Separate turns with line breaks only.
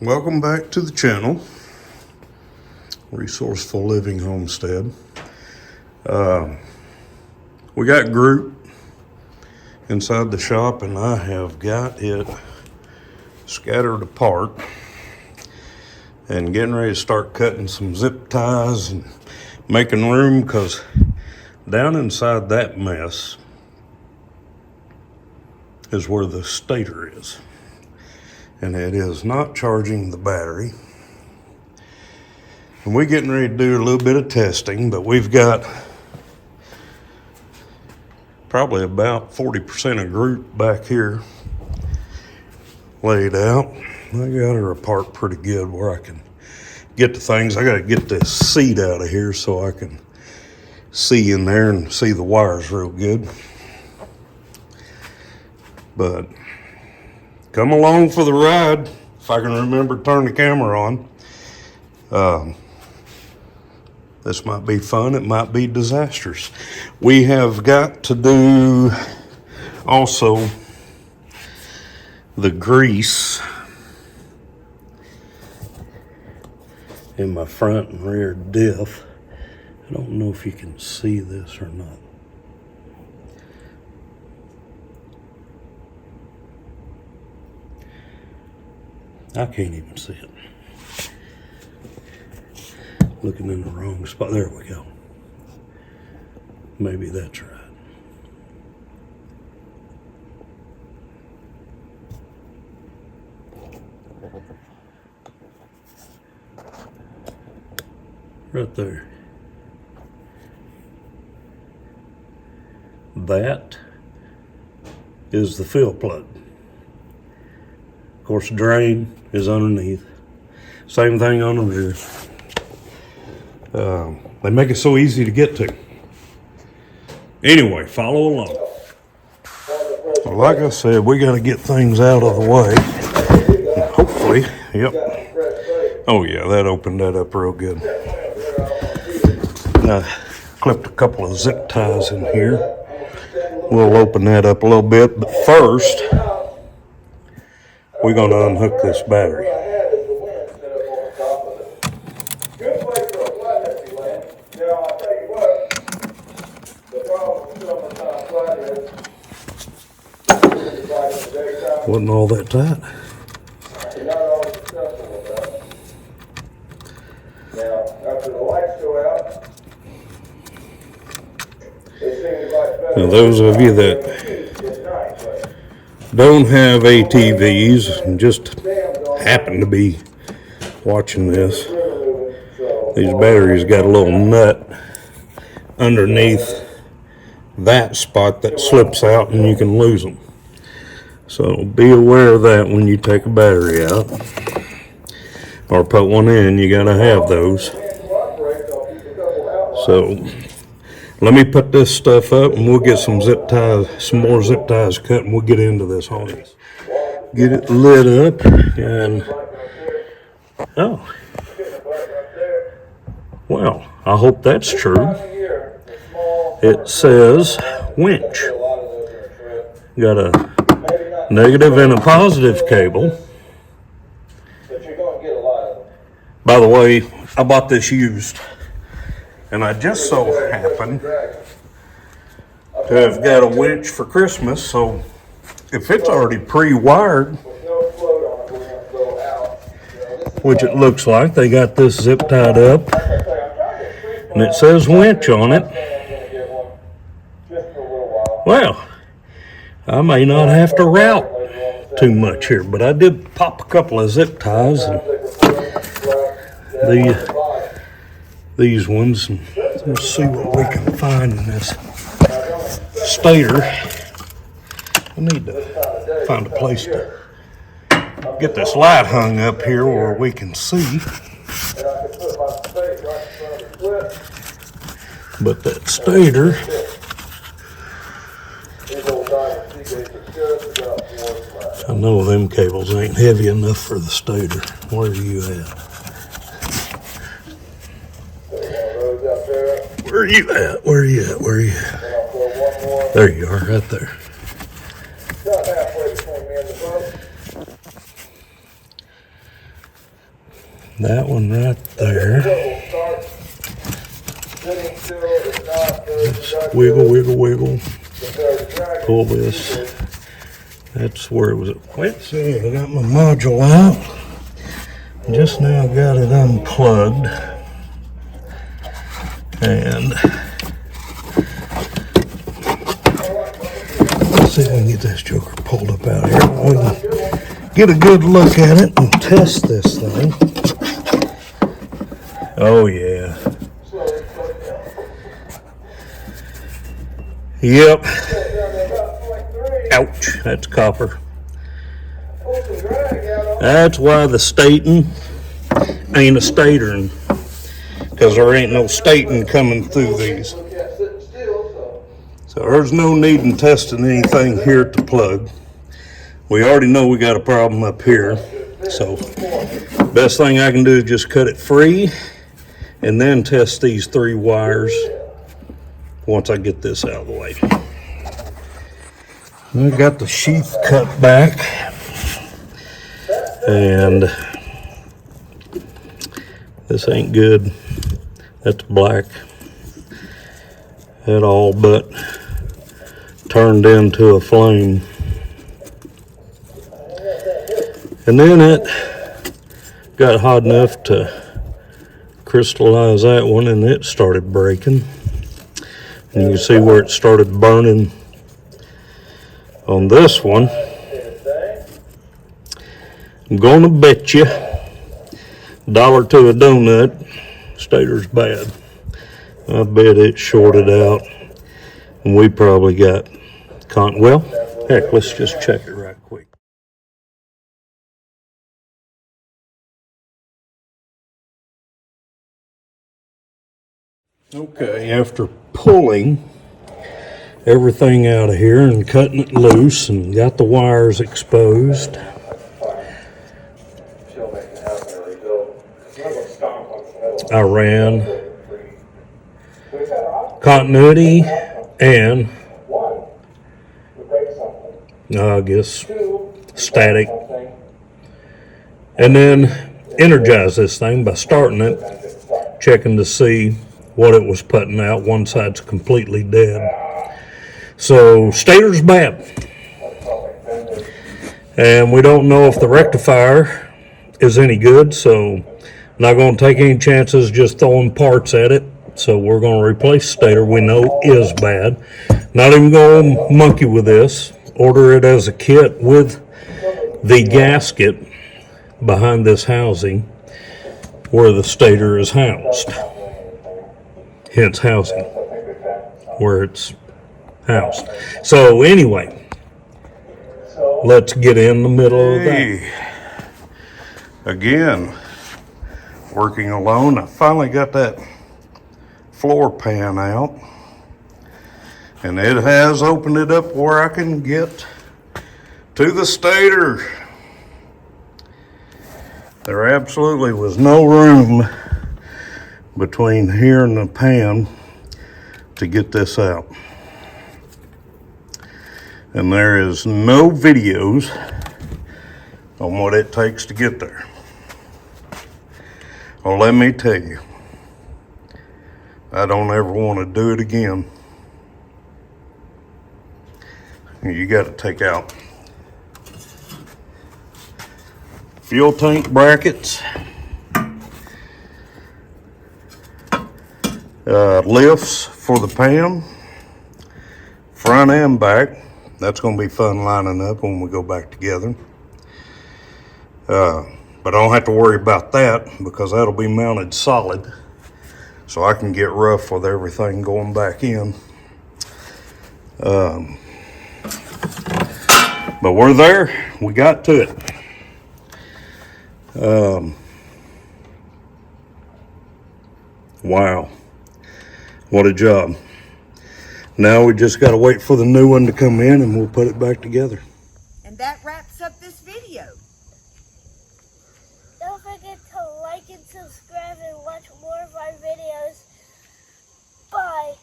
Welcome back to the channel, Resourceful Living Homestead. We got group inside the shop and I have got it scattered apart and getting ready to start cutting some zip ties and making room, because down inside that mess is where the stator is. And it is not charging the battery. And we're getting ready to do a little bit of testing, but we've got probably about 40% of group back here laid out. I got her apart pretty good where I can get the things. I got to get this seat out of here so I can see in there and see the wires real good. But come along for the ride, if I can remember to turn the camera on. This might be fun, it might be disastrous. We have got to do also the grease in my front and rear diff. I don't know if you can see this or not. I can't even see it. Looking in the wrong spot. There we go. Maybe that's right. Right there. That is the fill plug. Of course, the drain is underneath. Same thing on the rear. They make it so easy to get to. Anyway, follow along. Well, like I said, we got to get things out of the way. And hopefully, yep. Oh yeah, that opened that up real good. Clipped a couple of zip ties in here. We'll open that up a little bit, but first, we're going to unhook this battery. Wasn't all that tight. Now, those of you that don't have ATVs and just happen to be watching this, these batteries got a little nut underneath that spot that slips out and you can lose them. So be aware of that when you take a battery out or put one in. You got to have those. So let me put this stuff up and we'll get some zip ties, some more zip ties cut, and we'll get into this harness. Get it lit up and, oh, well, I hope that's true. It says winch. Got a negative and a positive cable. By the way, I bought this used, and I just so happened to have got a winch for Christmas, so if it's already pre-wired, which it looks like, they got this zip tied up, and it says winch on it. Well, I may not have to route too much here, but I did pop a couple of zip ties and these ones, and let's see what we can find in this stator. I need to find a place to get this light hung up here where we can see. But that stator, I know them cables ain't heavy enough for the stator. Where are you at? Where are you at? Where are you at? Where are you at? There you are, right there. That one right there. Just wiggle, wiggle, wiggle. Pull this. That's where it was at. Let's see, I got my module out. Just now got it unplugged. And let's see if we can get this joker pulled up out here. We can get a good look at it and test this thing. Oh yeah. Yep. Ouch, that's copper. That's why the statin ain't a stator, because there ain't no statin coming through these. So there's no need in testing anything here at the plug. We already know we got a problem up here. So best thing I can do is just cut it free and then test these 3 wires once I get this out of the way. I got the sheath cut back, and this ain't good. That's black. It all but turned into a flame. And then it got hot enough to crystallize that one, and it started breaking. And you can see where it started burning on this one. I'm gonna bet you $1 to a donut, Stator's bad. I bet it shorted out, and we probably got well, heck, let's just check it right quick. Okay, after pulling everything out of here and cutting it loose and got the wires exposed, I ran continuity and I guess static, and then energized this thing by starting it, checking to see what it was putting out. One side's completely dead. So Stator's bad, and we don't know if the rectifier is any good, so not going to take any chances just throwing parts at it. So we're going to replace Stator we know is bad. Not even going to monkey with this. Order it as a kit with the gasket behind this housing where the Stator is housed. Hence housing, where it's housed. So anyway, let's get in the middle of that. Again, working alone. I finally got that floor pan out, and it has opened it up where I can get to the Stator. There absolutely was no room between here and the pan to get this out. And there is no videos on what it takes to get there. Well, let me tell you, I don't ever want to do it again. You got to take out fuel tank brackets, lifts for the pan, front and back. That's going to be fun lining up when we go back together. But I don't have to worry about that because that'll be mounted solid, so I can get rough with everything going back in. But we're there. We got to it. Wow, what a job. Now we just got to wait for the new one to come in and we'll put it back together.
And that wraps up this video.
Don't forget to like and subscribe and watch more of our videos. Bye.